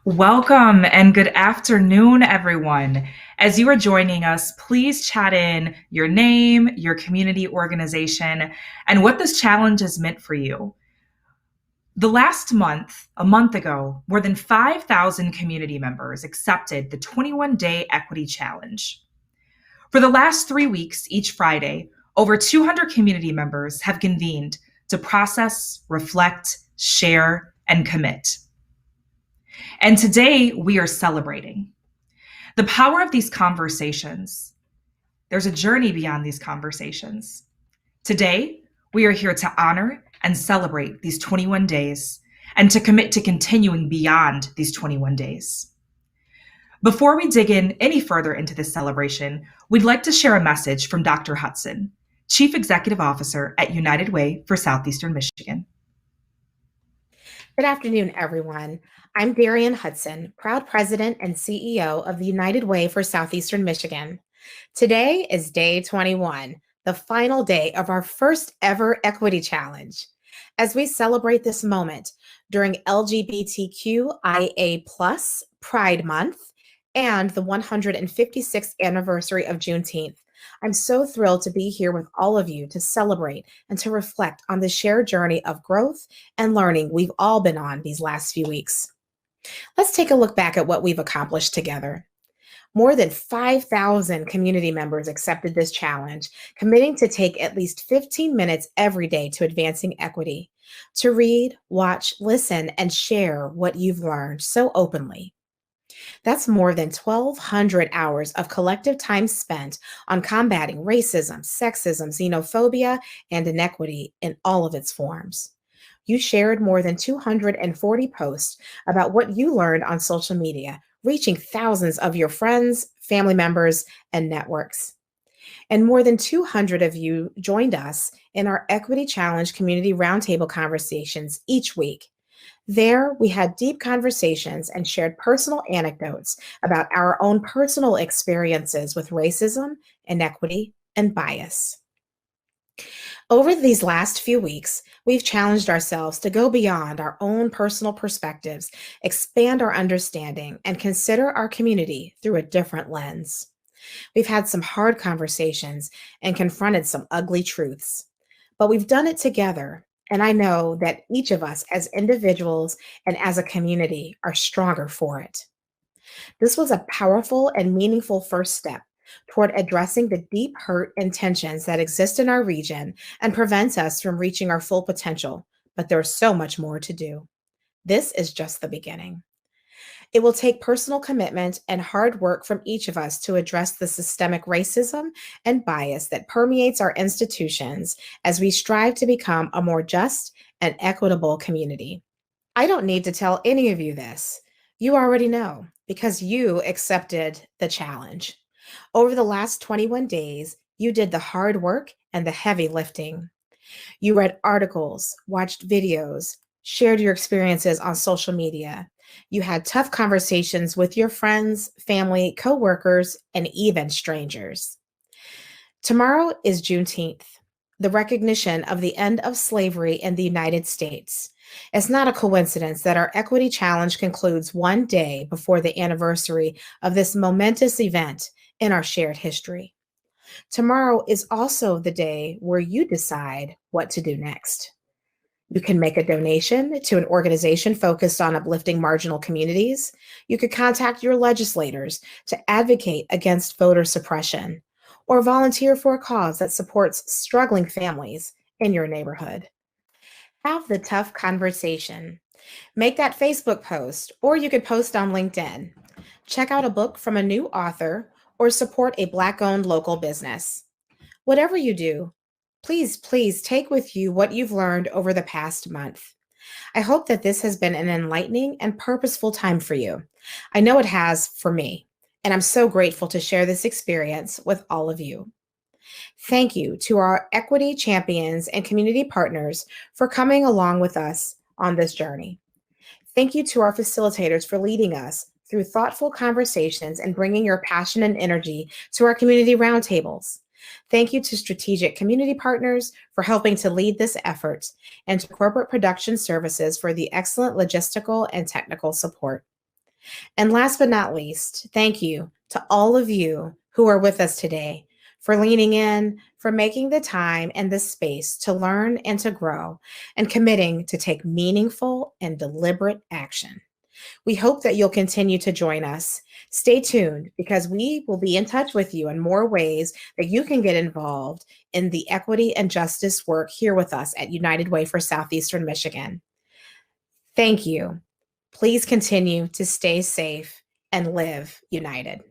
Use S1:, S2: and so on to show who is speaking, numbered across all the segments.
S1: Welcome and good afternoon, everyone. As you are joining us, please chat in your name, your community organization, and what this challenge has meant for you. The last month, a month ago, more than 5,000 community members accepted the 21-day equity challenge. For the last 3 weeks, each Friday, over 200 community members have convened to process, reflect, share, and commit. And today we are celebrating the power of these conversations. There's a journey beyond these conversations. Today, we are here to honor and celebrate these 21 days and to commit to continuing beyond these 21 days. Before we dig in any further into this celebration, we'd like to share a message from Dr. Hudson, Chief Executive Officer at United Way for Southeastern Michigan.
S2: Good afternoon, everyone. I'm Darian Hudson, proud president and CEO of the United Way for Southeastern Michigan. Today is day 21, the final day of our first ever equity challenge. As we celebrate this moment during LGBTQIA+ Pride Month and the 156th anniversary of Juneteenth, I'm so thrilled to be here with all of you to celebrate and to reflect on the shared journey of growth and learning we've all been on these last few weeks. Let's take a look back at what we've accomplished together. More than 5,000 community members accepted this challenge, committing to take at least 15 minutes every day to advancing equity, to read, watch, listen, and share what you've learned so openly. That's more than 1,200 hours of collective time spent on combating racism, sexism, xenophobia, and inequity in all of its forms. You shared more than 240 posts about what you learned on social media, reaching thousands of your friends, family members, and networks. And more than 200 of you joined us in our Equity Challenge community roundtable conversations each week. There, we had deep conversations and shared personal anecdotes about our own personal experiences with racism, inequity, and bias. Over these last few weeks, we've challenged ourselves to go beyond our own personal perspectives, expand our understanding, and consider our community through a different lens. We've had some hard conversations and confronted some ugly truths, but we've done it together. And I know that each of us as individuals and as a community are stronger for it. This was a powerful and meaningful first step toward addressing the deep hurt and tensions that exist in our region and prevent us from reaching our full potential. But there's so much more to do. This is just the beginning. It will take personal commitment and hard work from each of us to address the systemic racism and bias that permeates our institutions as we strive to become a more just and equitable community. I don't need to tell any of you this. You already know because you accepted the challenge. Over the last 21 days, you did the hard work and the heavy lifting. You read articles, watched videos, shared your experiences on social media. You had tough conversations with your friends, family, coworkers, and even strangers. Tomorrow is Juneteenth, the recognition of the end of slavery in the United States. It's not a coincidence that our Equity Challenge concludes one day before the anniversary of this momentous event in our shared history. Tomorrow is also the day where you decide what to do next. You can make a donation to an organization focused on uplifting marginal communities. You could contact your legislators to advocate against voter suppression, or volunteer for a cause that supports struggling families in your neighborhood. Have the tough conversation. Make that Facebook post, or you could post on LinkedIn. Check out a book from a new author, or support a Black-owned local business. Whatever you do, please take with you what you've learned over the past month. I hope that this has been an enlightening and purposeful time for you. I know it has for me, and I'm so grateful to share this experience with all of you. Thank you to our equity champions and community partners for coming along with us on this journey. Thank you to our facilitators for leading us through thoughtful conversations and bringing your passion and energy to our community roundtables. Thank you to strategic community partners for helping to lead this effort, and to Corporate Production Services for the excellent logistical and technical support. And last but not least, thank you to all of you who are with us today for leaning in, for making the time and the space to learn and to grow, and committing to take meaningful and deliberate action. We hope that you'll continue to join us. Stay tuned because we will be in touch with you in more ways that you can get involved in the equity and justice work here with us at United Way for Southeastern Michigan. Thank you. Please continue to stay safe and live united.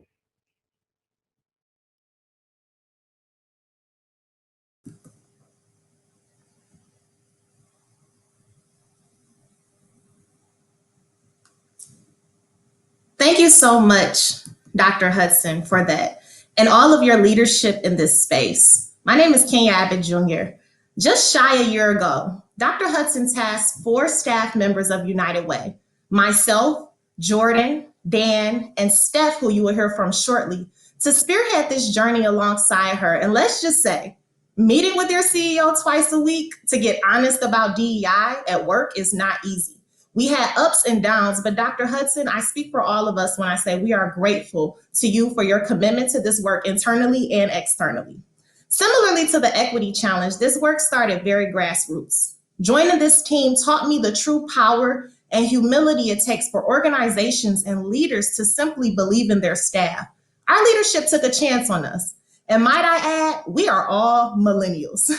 S3: Thank you so much, Dr. Hudson, for that and all of your leadership in this space. My name is Kenya Abbott Jr. Just shy a year ago, Dr. Hudson tasked 4 staff members of United Way, myself, Jordan, Dan, and Steph, who you will hear from shortly, to spearhead this journey alongside her. And let's just say, meeting with your CEO twice a week to get honest about DEI at work is not easy. We had ups and downs, but Dr. Hudson, I speak for all of us when I say we are grateful to you for your commitment to this work internally and externally. Similarly to the equity challenge, this work started very grassroots. Joining this team taught me the true power and humility it takes for organizations and leaders to simply believe in their staff. Our leadership took a chance on us. And might I add, we are all millennials.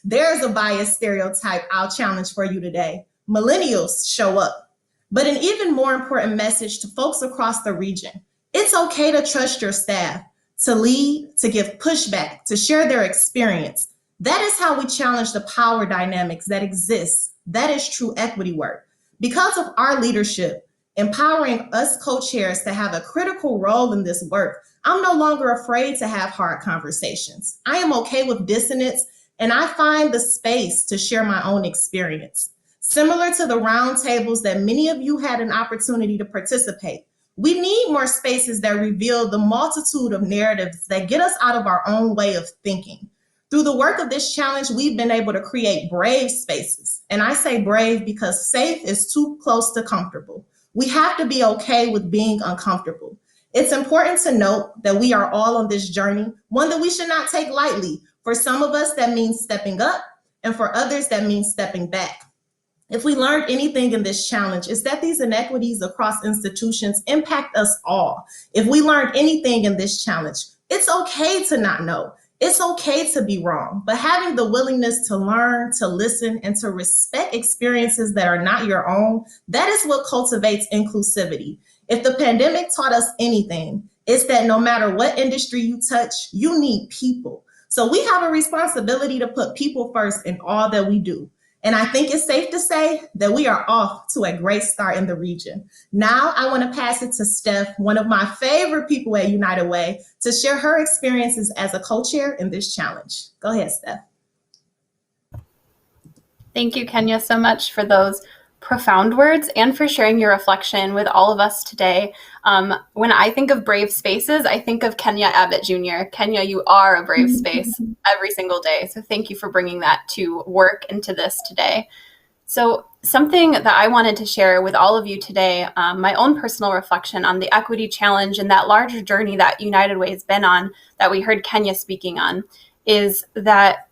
S3: There's a biased stereotype I'll challenge for you today. Millennials show up. But an even more important message to folks across the region: it's okay to trust your staff, to lead, to give pushback, to share their experience. That is how we challenge the power dynamics that exist. That is true equity work. Because of our leadership, empowering us co-chairs to have a critical role in this work, I'm no longer afraid to have hard conversations. I am okay with dissonance, and I find the space to share my own experience. Similar to the roundtables that many of you had an opportunity to participate, we need more spaces that reveal the multitude of narratives that get us out of our own way of thinking. Through the work of this challenge, we've been able to create brave spaces. And I say brave because safe is too close to comfortable. We have to be okay with being uncomfortable. It's important to note that we are all on this journey, one that we should not take lightly. For some of us, that means stepping up, and for others, that means stepping back. If we learned anything in this challenge, it's that these inequities across institutions impact us all. If we learned anything in this challenge, it's okay to not know. It's okay to be wrong, but having the willingness to learn, to listen, and to respect experiences that are not your own, that is what cultivates inclusivity. If the pandemic taught us anything, it's that no matter what industry you touch, you need people. So we have a responsibility to put people first in all that we do. And I think it's safe to say that we are off to a great start in the region. Now I want to pass it to Steph, one of my favorite people at United Way, to share her experiences as a co-chair in this challenge. Go ahead, Steph.
S4: Thank you, Kenya, so much for those profound words and for sharing your reflection with all of us today. When I think of brave spaces, I think of Kenya Abbott Jr. Kenya, you are a brave space every single day. So thank you for bringing that to work and to this today. So something that I wanted to share with all of you today, my own personal reflection on the equity challenge and that larger journey that United Way has been on, that we heard Kenya speaking on, is that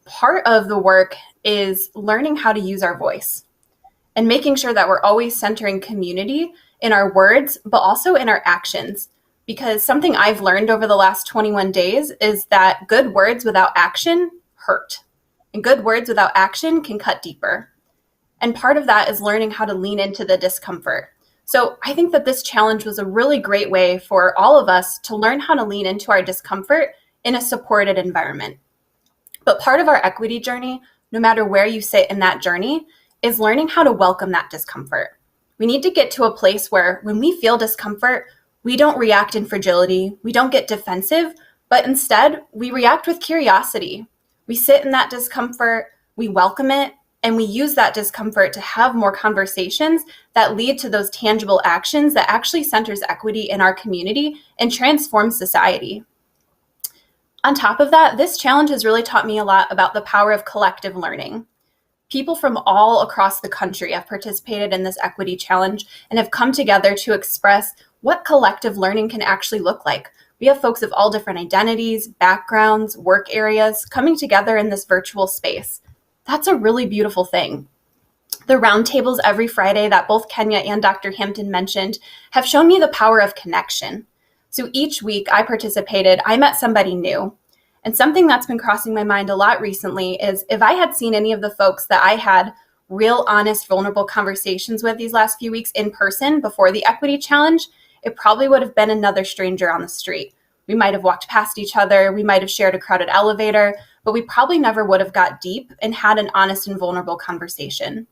S4: part of the work is learning how to use our voice and making sure that we're always centering community in our words, but also in our actions. Because something I've learned over the last 21 days is that good words without action hurt. And good words without action can cut deeper. And part of that is learning how to lean into the discomfort. So I think that this challenge was a really great way for all of us to learn how to lean into our discomfort in a supported environment. But part of our equity journey, no matter where you sit in that journey, is learning how to welcome that discomfort. We need to get to a place where when we feel discomfort, we don't react in fragility, we don't get defensive, but instead we react with curiosity. We sit in that discomfort, we welcome it, and we use that discomfort to have more conversations that lead to those tangible actions that actually centers equity in our community and transforms society. On top of that, this challenge has really taught me a lot about the power of collective learning. People from all across the country have participated in this equity challenge and have come together to express what collective learning can actually look like. We have folks of all different identities, backgrounds, work areas coming together in this virtual space. That's a really beautiful thing. The roundtables every Friday that both Kenya and Dr. Hampton mentioned have shown me the power of connection. So each week I participated, I met somebody new. And something that's been crossing my mind a lot recently is if I had seen any of the folks that I had real, honest, vulnerable conversations with these last few weeks in person before the equity challenge, it probably would have been another stranger on the street. We might have walked past each other, we might have shared a crowded elevator, but we probably never would have got deep and had an honest and vulnerable conversation.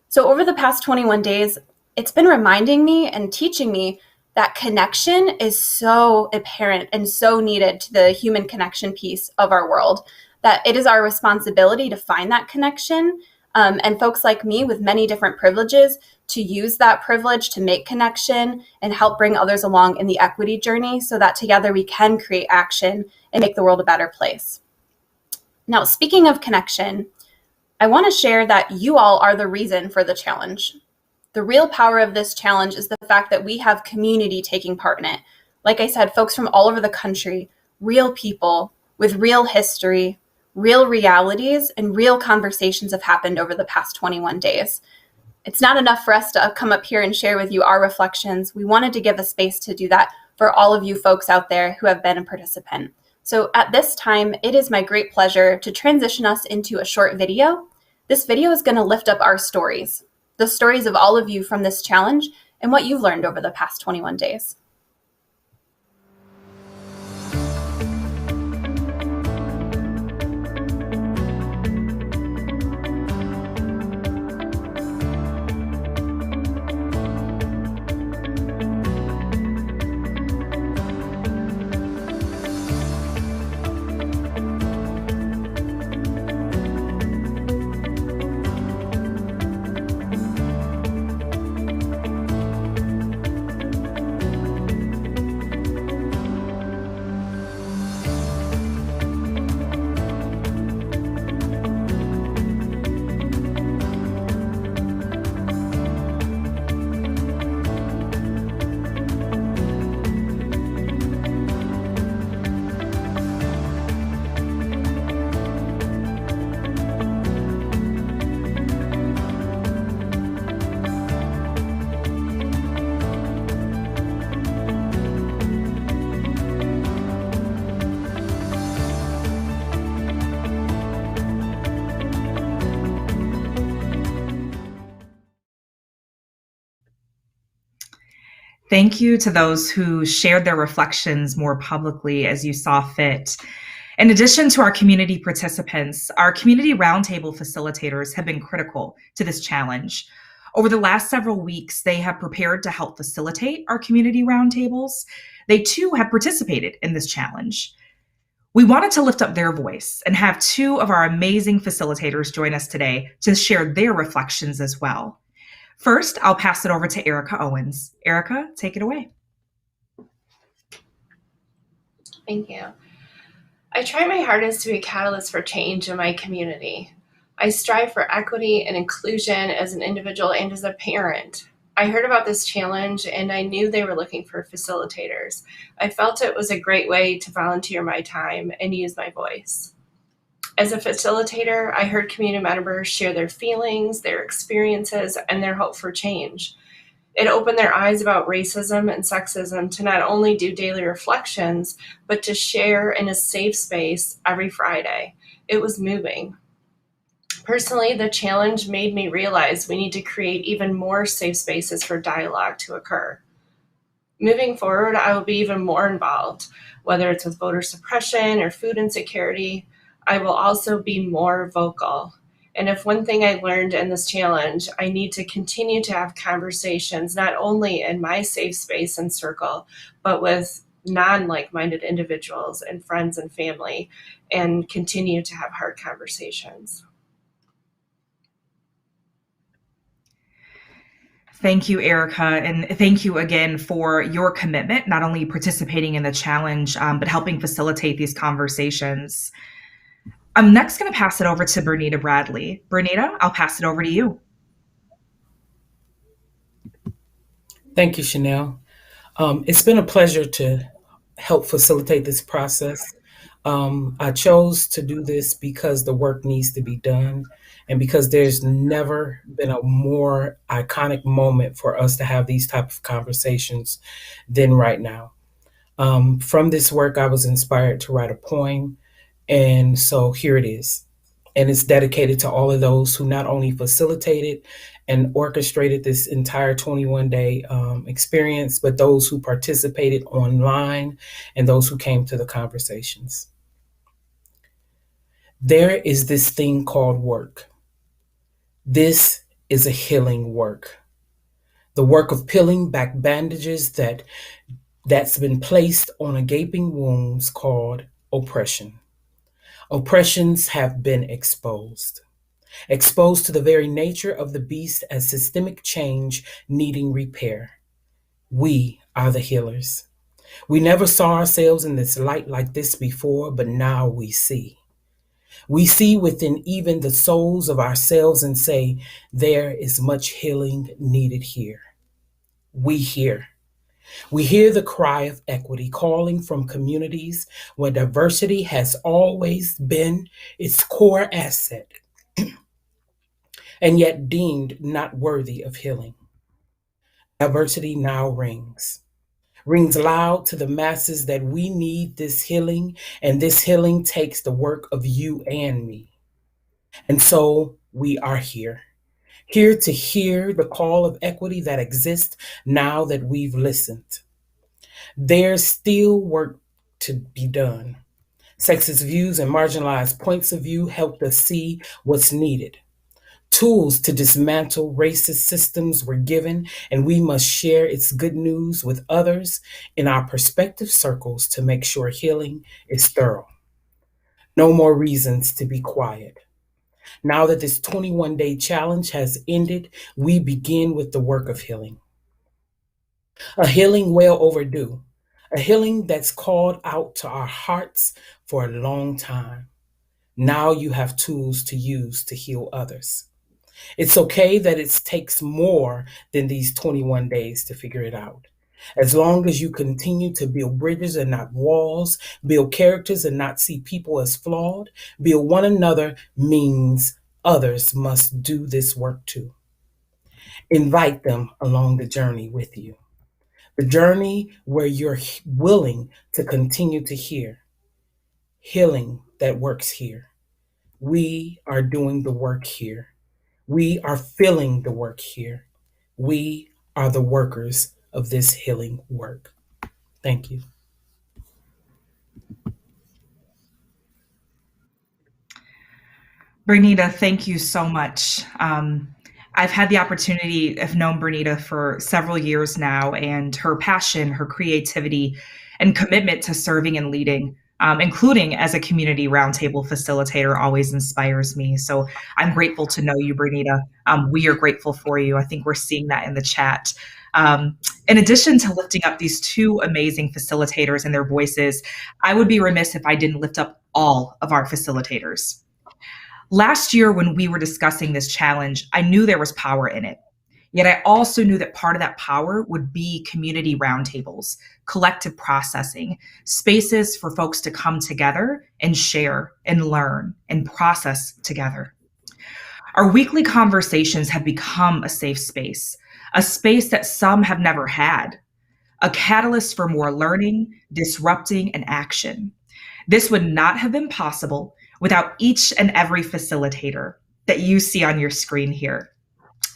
S4: So over the past 21 days, it's been reminding me and teaching me that connection is so apparent and so needed to the human connection piece of our world, that it is our responsibility to find that connection, and folks like me with many different privileges to use that privilege to make connection and help bring others along in the equity journey so that together we can create action and make the world a better place. Now, speaking of connection, I want to share that you all are the reason for the challenge. The real power of this challenge is the fact that we have community taking part in it. Like I said, folks from all over the country, real people with real history, real realities, and real conversations have happened over the past 21 days. It's not enough for us to come up here and share with you our reflections. We wanted to give a space to do that for all of you folks out there who have been a participant. So at this time, it is my great pleasure to transition us into a short video. This video is going to lift up our stories, the stories of all of you from this challenge and what you've learned over the past 21 days.
S1: Thank you to those who shared their reflections more publicly as you saw fit. In addition to our community participants, our community roundtable facilitators have been critical to this challenge. Over the last several weeks, they have prepared to help facilitate our community roundtables. They too have participated in this challenge. We wanted to lift up their voice and have two of our amazing facilitators join us today to share their reflections as well. First, I'll pass it over to Erica Owens. Erica, take it away.
S5: Thank you. I try my hardest to be a catalyst for change in my community. I strive for equity and inclusion as an individual and as a parent. I heard about this challenge and I knew they were looking for facilitators. I felt it was a great way to volunteer my time and use my voice. As a facilitator, I heard community members share their feelings, their experiences, and their hope for change. It opened their eyes about racism and sexism to not only do daily reflections, but to share in a safe space every Friday. It was moving. Personally, the challenge made me realize we need to create even more safe spaces for dialogue to occur. Moving forward, I will be even more involved, whether it's with voter suppression or food insecurity. I will also be more vocal. And if one thing I learned in this challenge, I need to continue to have conversations, not only in my safe space and circle, but with non-like-minded individuals and friends and family, and continue to have hard conversations.
S1: Thank you, Erica, and thank you again for your commitment, not only participating in the challenge, but helping facilitate these conversations. I'm next going to pass it over to Bernita Bradley. Bernita, I'll pass it over to you.
S6: Thank you, Chanel. It's been a pleasure to help facilitate this process. I chose to do this because the work needs to be done and because there's never been a more iconic moment for us to have these type of conversations than right now. From this work, I was inspired to write a poem, and so here it is. And it's dedicated to all of those who not only facilitated and orchestrated this entire 21-day experience, but those who participated online and those who came to the conversations. There is this thing called work. This is a healing work. The work of peeling back bandages that's been placed on a gaping wounds called oppression. Oppressions have been exposed to the very nature of the beast as systemic change needing repair. We are the healers. We never saw ourselves in this light like this before, but now we see. We see within even the souls of ourselves and say, there is much healing needed here. We hear. We hear the cry of equity calling from communities where diversity has always been its core asset and yet deemed not worthy of healing. Diversity now rings loud to the masses that we need this healing, and this healing takes the work of you and me. And so we are here to hear the call of equity that exists now that we've listened. There's still work to be done. Sexist views and marginalized points of view helped us see what's needed. Tools to dismantle racist systems were given, and we must share its good news with others in our perspective circles to make sure healing is thorough. No more reasons to be quiet. Now that this 21-day challenge has ended, we begin with the work of healing. A healing well overdue, a healing that's called out to our hearts for a long time. Now you have tools to use to heal others. It's okay that it takes more than these 21 days to figure it out. As long as you continue to build bridges and not walls, build characters and not see people as flawed, build one another means others must do this work too. Invite them along the journey with you. The journey where you're willing to continue to hear. Healing that works here. We are doing the work here. We are feeling the work here. We are the workers of this healing work. Thank you.
S1: Bernita, thank you so much. I've had the opportunity, I've known Bernita for several years now, and her passion, her creativity, and commitment to serving and leading, including as a community roundtable facilitator, always inspires me. So I'm grateful to know you, Bernita. We are grateful for you. I think we're seeing that in the chat. In addition to lifting up these two amazing facilitators and their voices, I would be remiss if I didn't lift up all of our facilitators. Last year, when we were discussing this challenge, I knew there was power in it. Yet I also knew that part of that power would be community roundtables, collective processing, spaces for folks to come together and share and learn and process together. Our weekly conversations have become a safe space, a space that some have never had, a catalyst for more learning, disrupting, and action. This would not have been possible without each and every facilitator that you see on your screen here.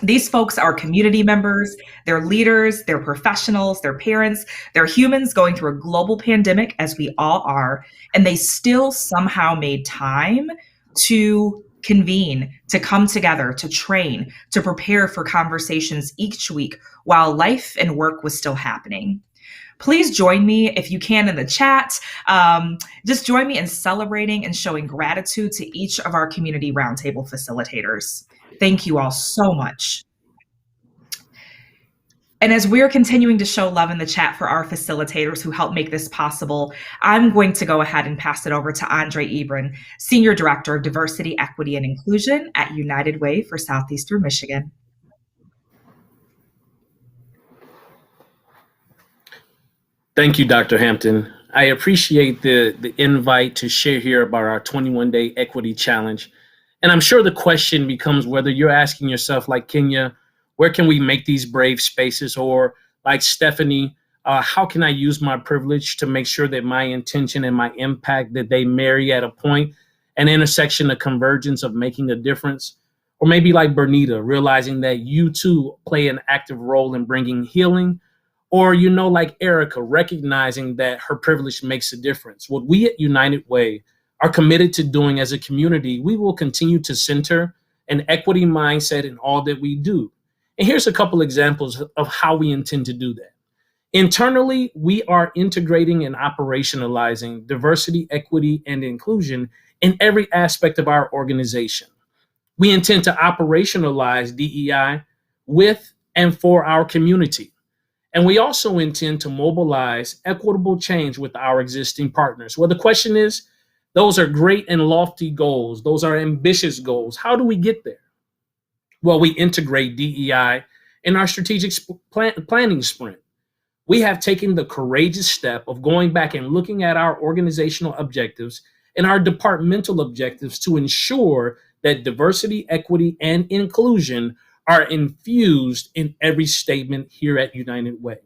S1: These folks are community members, they're leaders, they're professionals, they're parents, they're humans going through a global pandemic, as we all are, and they still somehow made time to convene, to come together, to train, to prepare for conversations each week while life and work was still happening. Please join me if you can in the chat. Just join me in celebrating and showing gratitude to each of our community roundtable facilitators. Thank you all so much. And as we're continuing to show love in the chat for our facilitators who help make this possible, I'm going to go ahead and pass it over to Andre Ebron, Senior Director of Diversity, Equity, and Inclusion at United Way for Southeastern Michigan.
S7: Thank you, Dr. Hampton. I appreciate the invite to share here about our 21-day equity challenge. And I'm sure the question becomes whether you're asking yourself, like Kenya, where can we make these brave spaces? Or like Stephanie, how can I use my privilege to make sure that my intention and my impact, that they marry at a point, an intersection, a convergence of making a difference? Or maybe like Bernita, realizing that you too play an active role in bringing healing. Or, like Erica, recognizing that her privilege makes a difference. What we at United Way are committed to doing as a community, we will continue to center an equity mindset in all that we do. And here's a couple examples of how we intend to do that. Internally, we are integrating and operationalizing diversity, equity, and inclusion in every aspect of our organization. We intend to operationalize DEI with and for our community. And we also intend to mobilize equitable change with our existing partners. Well, the question is, those are great and lofty goals. Those are ambitious goals. How do we get there? Well, we integrate DEI in our strategic planning sprint. We have taken the courageous step of going back and looking at our organizational objectives and our departmental objectives to ensure that diversity, equity, and inclusion are infused in every statement here at United Way.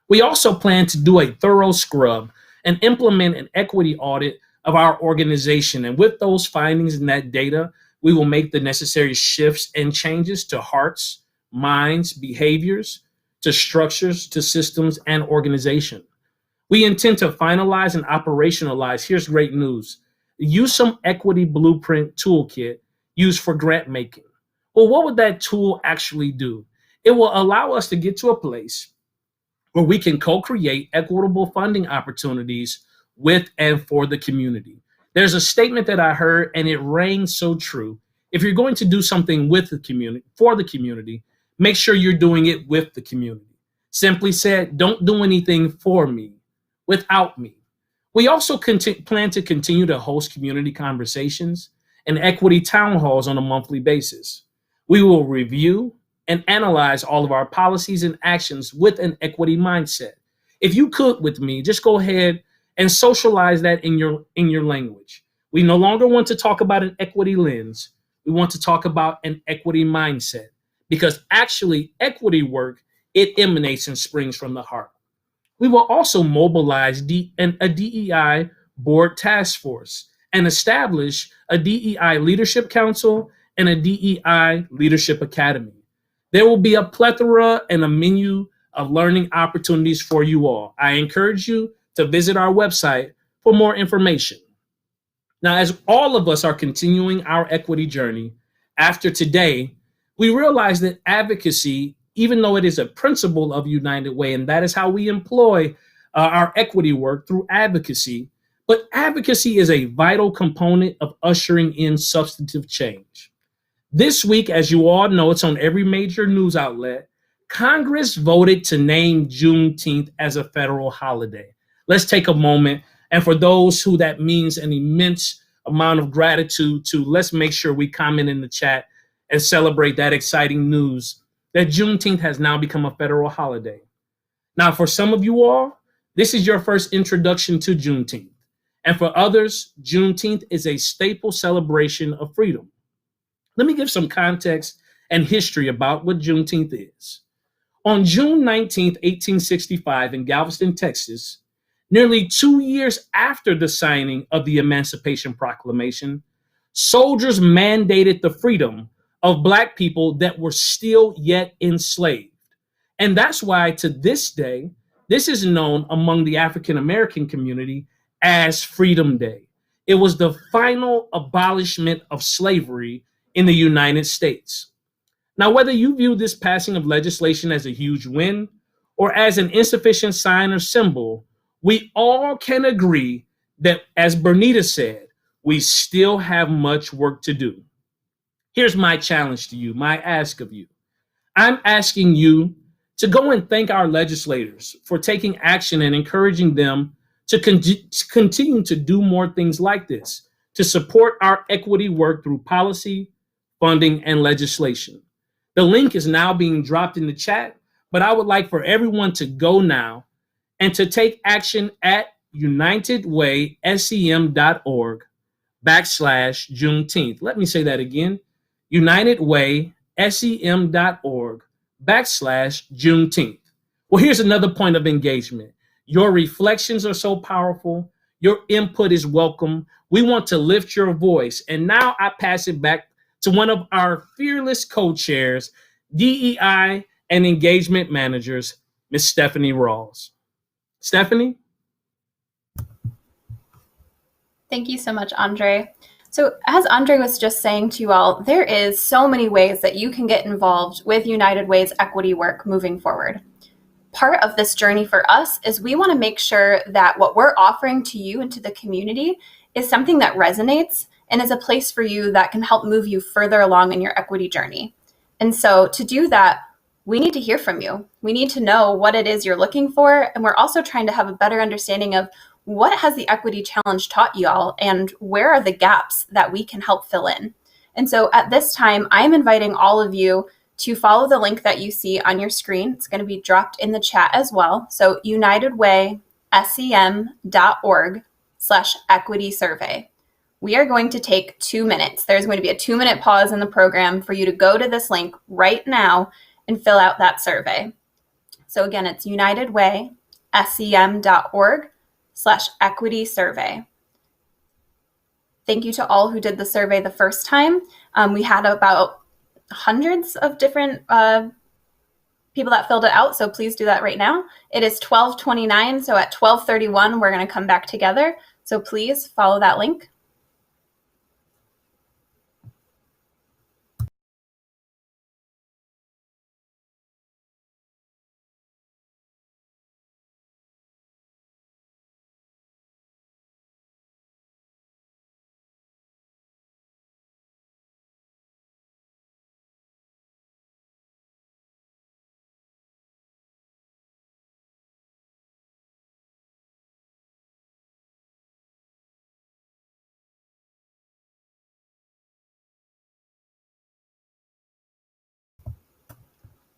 S7: We also plan to do a thorough scrub and implement an equity audit of our organization. And with those findings and that data, we will make the necessary shifts and changes to hearts, minds, behaviors, to structures, to systems, and organization. We intend to finalize and operationalize, here's great news, use some equity blueprint toolkit used for grant making. Well, what would that tool actually do? It will allow us to get to a place where we can co-create equitable funding opportunities with and for the community. There's a statement that I heard and it rang so true. If you're going to do something with the community, for the community, make sure you're doing it with the community. Simply said, don't do anything for me, without me. We also plan to continue to host community conversations and equity town halls on a monthly basis. We will review and analyze all of our policies and actions with an equity mindset. If you could with me, just go ahead and socialize that in your language. We no longer want to talk about an equity lens. We want to talk about an equity mindset, because actually equity work, it emanates and springs from the heart. We will also mobilize a DEI board task force and establish a DEI leadership council and a DEI leadership academy. There will be a plethora and a menu of learning opportunities for you all. I encourage you to visit our website for more information. Now, as all of us are continuing our equity journey, after today, we realize that advocacy, even though it is a principle of United Way, and that is how we employ our equity work through advocacy, but advocacy is a vital component of ushering in substantive change. This week, as you all know, it's on every major news outlet, Congress voted to name Juneteenth as a federal holiday. Let's take a moment, and for those who that means an immense amount of gratitude to, let's make sure we comment in the chat and celebrate that exciting news that Juneteenth has now become a federal holiday. Now, for some of you all, this is your first introduction to Juneteenth. And for others, Juneteenth is a staple celebration of freedom. Let me give some context and history about what Juneteenth is. On June 19th, 1865, in Galveston, Texas, nearly 2 years after the signing of the Emancipation Proclamation, soldiers mandated the freedom of Black people that were still yet enslaved. And that's why to this day, this is known among the African American community as Freedom Day. It was the final abolishment of slavery in the United States. Now, whether you view this passing of legislation as a huge win or as an insufficient sign or symbol, we all can agree that, as Bernita said, we still have much work to do. Here's my challenge to you, my ask of you. I'm asking you to go and thank our legislators for taking action and encouraging them to continue to do more things like this, to support our equity work through policy, funding, and legislation. The link is now being dropped in the chat, but I would like for everyone to go now and to take action at unitedwaysem.org /Juneteenth. Let me say that again, unitedwaysem.org /Juneteenth. Well, here's another point of engagement. Your reflections are so powerful. Your input is welcome. We want to lift your voice. And now I pass it back to one of our fearless co-chairs, DEI and engagement managers, Ms. Stephanie Rawls. Stephanie?
S4: Thank you so much, Andre. So as Andre was just saying to you all, there is so many ways that you can get involved with United Way's equity work moving forward. Part of this journey for us is we want to make sure that what we're offering to you and to the community is something that resonates and is a place for you that can help move you further along in your equity journey. And so to do that, we need to hear from you. We need to know what it is you're looking for. And we're also trying to have a better understanding of what has the equity challenge taught you all and where are the gaps that we can help fill in. And so at this time, I'm inviting all of you to follow the link that you see on your screen. It's going to be dropped in the chat as well. So unitedwaysem.org /equity survey. We are going to take 2 minutes. There's going to be a 2-minute pause in the program for you to go to this link right now and fill out that survey. So again, it's unitedwaysem.org /equity survey. Thank you to all who did the survey the first time. We had about hundreds of different people that filled it out, so please do that right now. It is 12:29, so at 12:31 we're going to come back together. So please follow that link.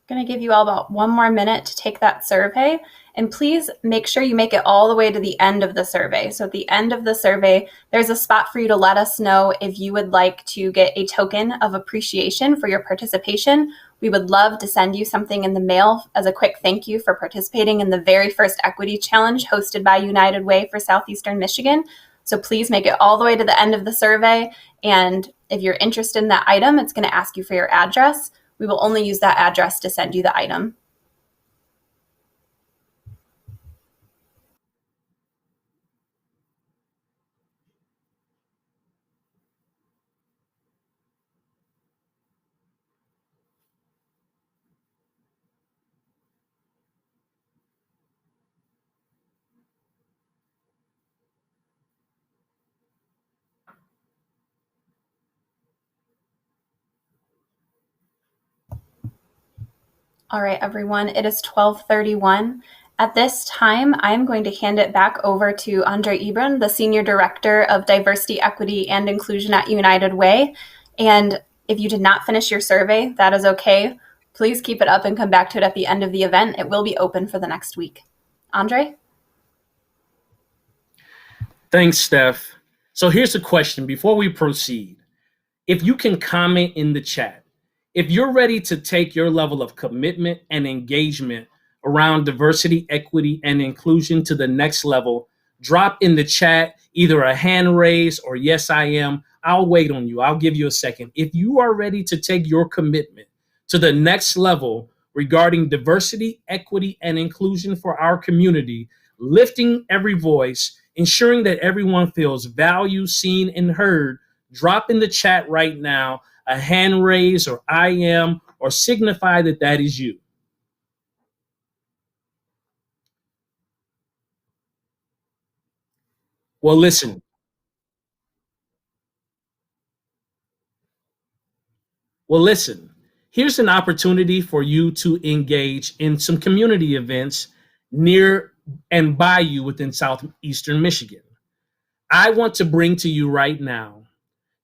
S4: Going to give you all about 1 more minute to take that survey, and please make sure you make it all the way to the end of the survey. So at the end of the survey, there's a spot for you to let us know if you would like to get a token of appreciation for your participation. We would love to send you something in the mail as a quick thank you for participating in the very first equity challenge hosted by United Way for Southeastern Michigan. So please make it all the way to the end of the survey, and if you're interested in that item, it's going to ask you for your address. We will only use that address to send you the item. All right, everyone, it is 12:31. At this time, I'm going to hand it back over to Andre Ebron, the Senior Director of Diversity, Equity, and Inclusion at United Way. And if you did not finish your survey, that is okay. Please keep it up and come back to it at the end of the event. It will be open for the next week. Andre?
S7: Thanks, Steph. So here's a question before we proceed. If you can comment in the chat, if you're ready to take your level of commitment and engagement around diversity, equity, and inclusion to the next level, drop in the chat either a hand raise or yes, I am. I'll wait on you. I'll give you a second. If you are ready to take your commitment to the next level regarding diversity, equity, and inclusion for our community, lifting every voice, ensuring that everyone feels valued, seen, and heard, drop in the chat right now a hand raise or I am, or signify that that is you. Well, listen. Well, listen. here's an opportunity for you to engage in some community events near and by you within southeastern Michigan. I want to bring to you right now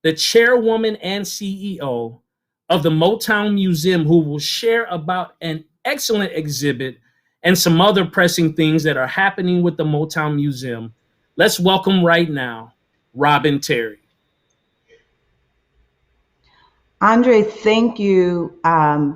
S7: the chairwoman and CEO of the Motown Museum, who will share about an excellent exhibit and some other pressing things that are happening with the Motown Museum. Let's welcome right now, Robin Terry.
S8: Andre, thank you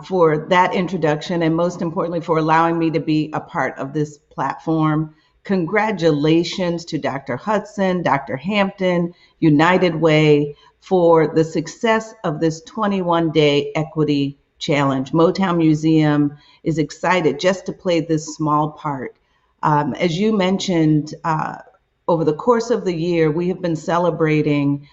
S8: for that introduction, and most importantly, for allowing me to be a part of this platform. Congratulations to Dr. Hudson, Dr. Hampton, United Way, for the success of this 21-day equity challenge. Motown Museum is excited just to play this small part. As you mentioned, over the course of the year, we have been celebrating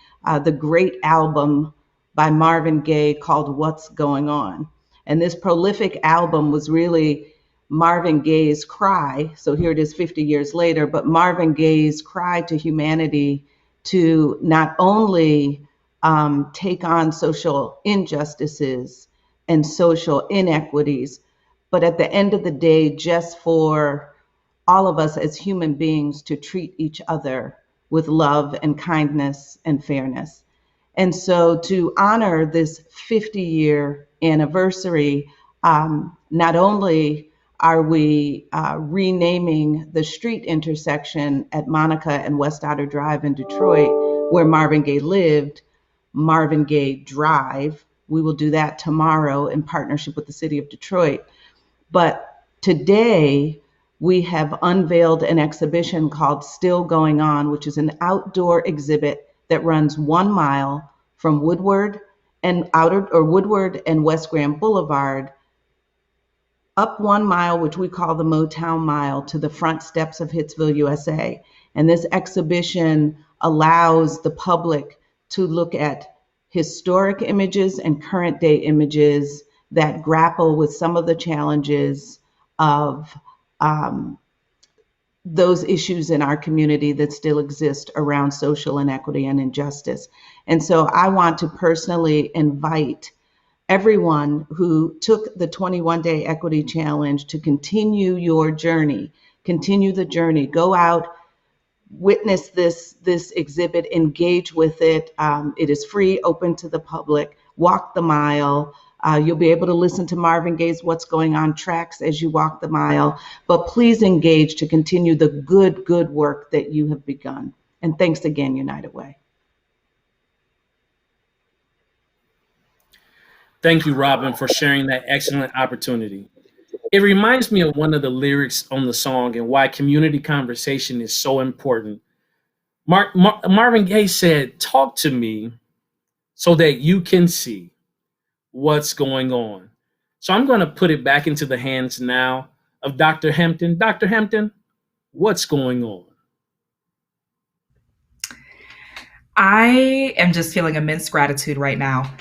S8: the great album by Marvin Gaye called What's Going On. And this prolific album was really Marvin Gaye's cry. So here it is 50 years later, but Marvin Gaye's cry to humanity to not only take on social injustices and social inequities, but at the end of the day, just for all of us as human beings to treat each other with love and kindness and fairness. And so to honor this 50-year anniversary, not only are we renaming the street intersection at Monica and West Otter Drive in Detroit, where Marvin Gaye lived, Marvin Gaye Drive. We will do that tomorrow in partnership with the city of Detroit. But today, we have unveiled an exhibition called Still Going On, which is an outdoor exhibit that runs 1 mile from Woodward and West Grand Boulevard up 1 mile, which we call the Motown Mile, to the front steps of Hitsville, USA. And this exhibition allows the public to look at historic images and current day images that grapple with some of the challenges of those issues in our community that still exist around social inequity and injustice. And so I want to personally invite everyone who took the 21-day equity challenge to continue your journey, continue the journey, go out, witness this exhibit, engage with it. It is free, open to the public, walk the mile. You'll be able to listen to Marvin Gaye's What's Going On tracks as you walk the mile, but please engage to continue the good work that you have begun. And thanks again, United Way.
S7: Thank you, Robin, for sharing that excellent opportunity. It reminds me of one of the lyrics on the song and why community conversation is so important. Marvin Gaye said, "Talk to me so that you can see what's going on." So I'm going to put it back into the hands now of Dr. Hampton. Dr. Hampton, what's going on?
S1: I am just feeling immense gratitude right now.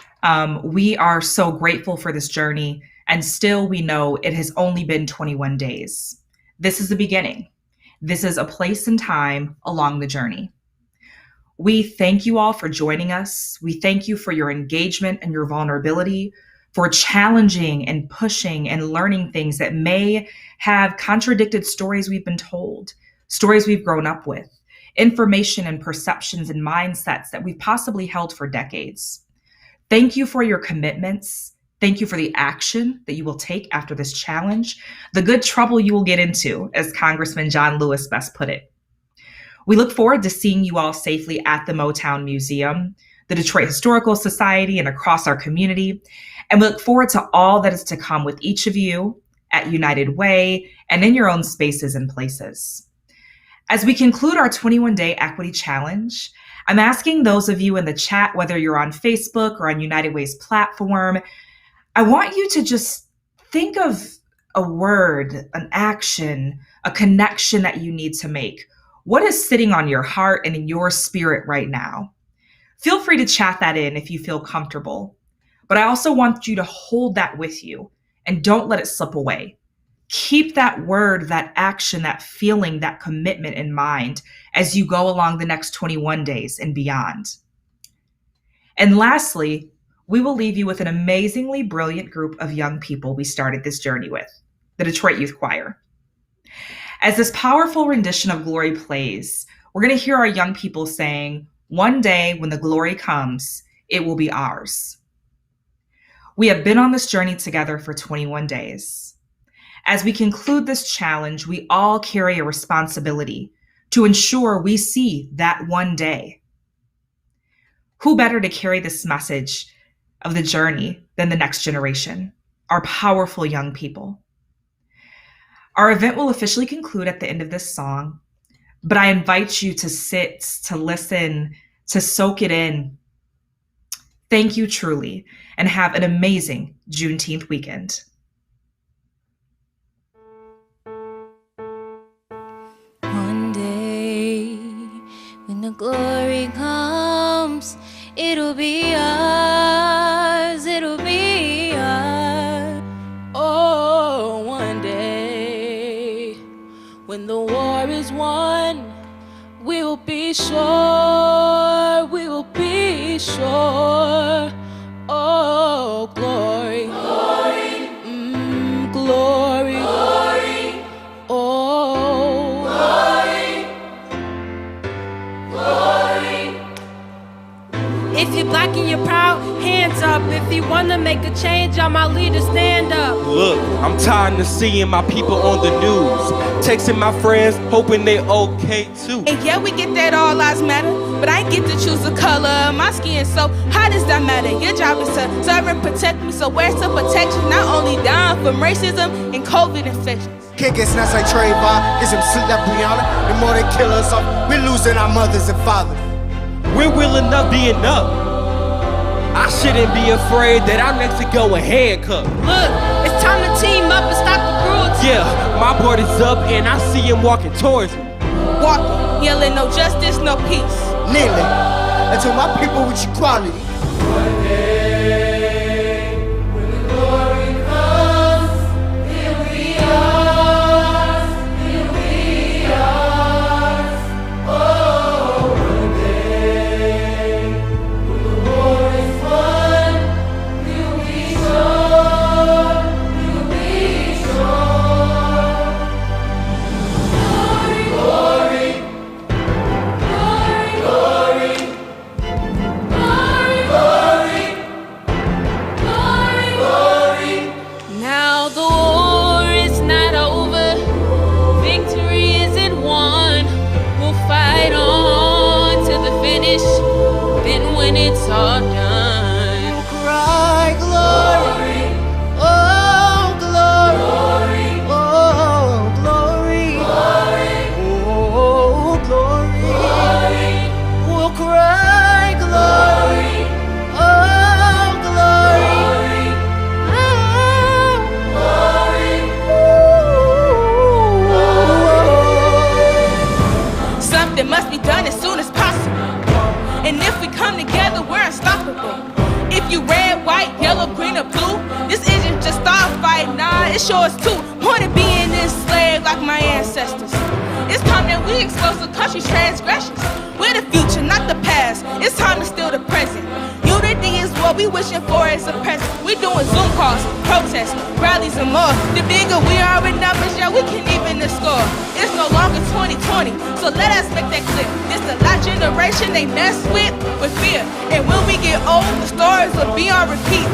S1: We are so grateful for this journey, and still we know it has only been 21 days. This is the beginning. This is a place and time along the journey. We thank you all for joining us. We thank you for your engagement and your vulnerability, for challenging and pushing and learning things that may have contradicted stories we've been told, stories we've grown up with, information and perceptions and mindsets that we've possibly held for decades. Thank you for your commitments. Thank you for the action that you will take after this challenge, the good trouble you will get into, as Congressman John Lewis best put it. We look forward to seeing you all safely at the Motown Museum, the Detroit Historical Society, and across our community. And we look forward to all that is to come with each of you at United Way and in your own spaces and places. As we conclude our 21-day equity challenge, I'm asking those of you in the chat, whether you're on Facebook or on United Way's platform, I want you to just think of a word, an action, a connection that you need to make. What is sitting on your heart and in your spirit right now? Feel free to chat that in if you feel comfortable. But I also want you to hold that with you and don't let it slip away. Keep that word, that action, that feeling, that commitment in mind as you go along the next 21 days and beyond. And lastly, we will leave you with an amazingly brilliant group of young people we started this journey with, the Detroit Youth Choir. As this powerful rendition of Glory plays, we're going to hear our young people saying, "One day when the glory comes, it will be ours." We have been on this journey together for 21 days. As we conclude this challenge, we all carry a responsibility to ensure we see that one day. Who better to carry this message of the journey than the next generation, our powerful young people? Our event will officially conclude at the end of this song, but I invite you to sit, to listen, to soak it in. Thank you truly, and have an amazing Juneteenth weekend.
S9: One day, when the glory comes, it'll be ours, it'll be ours. Oh, one day, when the war is won, we'll be sure, we'll be sure. Oh, glory, glory, glory, glory. Oh, glory, glory. If you're black and you're proud, hands up. If you wanna make a change, all my leaders stand up.
S10: Look, I'm tired of seeing my people on the news, texting my friends, hoping they okay too.
S11: And yeah, we get that all lives matter, but I ain't get to choose the color of my skin, so how does that matter? Your job is to serve and protect me, so where's the protection? Not only dying from racism and COVID infections.
S12: Can't get snatched like Trayvon, get some sleep like Brianna. The more they kill us off, we're losing our mothers and fathers.
S10: When will enough be enough? I shouldn't be afraid that I'm next to go and handcuff.
S11: Look, it's time to team up and stop the cruelty.
S10: Yeah, my board is up and I see him walking towards me.
S11: Walking, yelling no justice, no peace.
S12: Kneeling, until my people reach equality.
S9: One day, when the glory comes, it'll be ours, it'll be ours. Oh, one day, when the war is won, we'll be sure, we'll be sure. Glory, glory, glory, glory, glory, glory. Now the war is not over, victory isn't won. We'll fight on to the finish, then when it's all done, we'll cry glory, oh glory, oh glory, oh glory. We'll cry glory, oh glory,
S11: Something must be done as soon as possible. And if we come together, we're unstoppable. If you red, white, yellow, green, or blue, this isn't just our fight, nah, it's yours too. Wanna be an enslaved like my ancestors. It's time that we expose the country's transgressions. We're the future, not the past. It's time to steal the present. Unity is what we wishing for as a present. We doing Zoom calls, protests, rallies, and more. The bigger we are in numbers, yeah, we can even score. It's no longer 2020, so let us make that clear. This the last generation they mess with fear. And when we get old, the stories will be on repeat.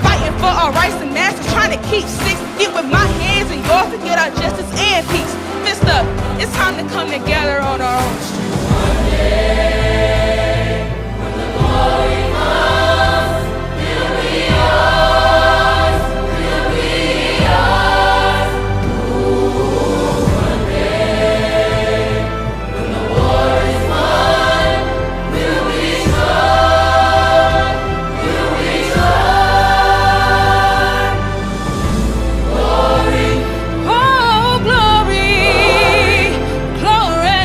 S11: Fighting for our rights and masters, trying to keep six. Get with my hands and yours to get our justice and peace. Fist up, it's time to come together on our own street.
S9: one day, when the glory comes, it'll be ours, it'll be ours. Ooh, one day, when the war is won, we'll be sure, we'll be sure. Glory, oh glory, glory.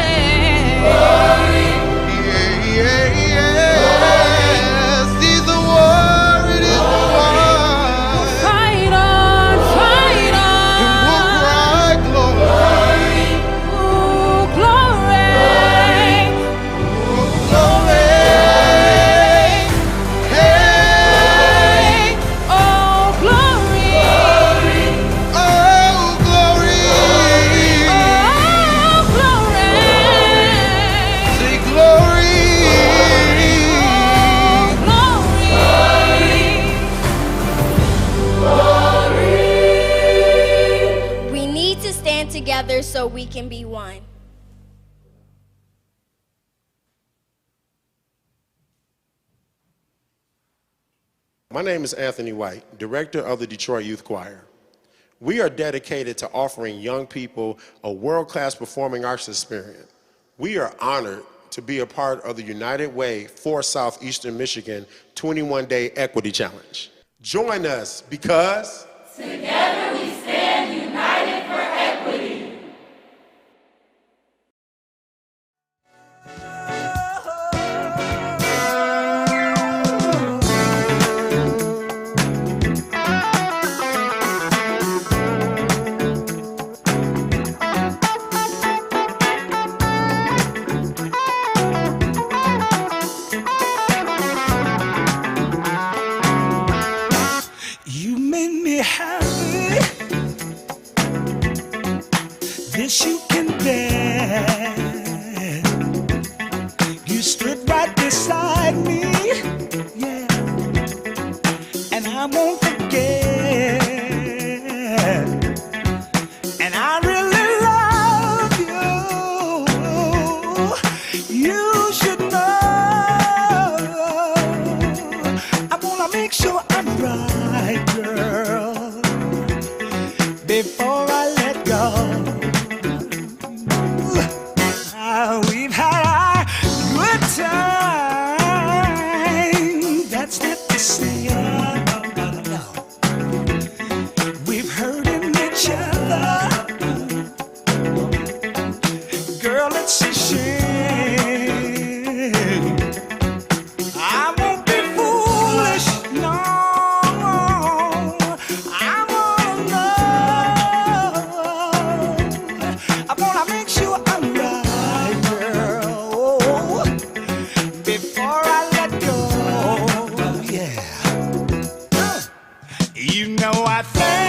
S13: so we can be one.
S14: My name is Anthony White, Director of the Detroit Youth Choir. We are dedicated to offering young people a world-class performing arts experience. We are honored to be a part of the United Way for Southeastern Michigan 21-Day Equity Challenge. Join us because
S15: together we stand united for equity.
S16: You made me happy. This you can bear. You stood right beside me, yeah, and I won't forget. And I really love you. You should know. I wanna make sure I'm right, girl, before I let go. We've had our good time. That's not to say no. We've hurting each other. Girl, it's a shame. I won't be foolish, no. I wanna know. I wanna make sure I'm right, girl, before I let go. Yeah. You know I think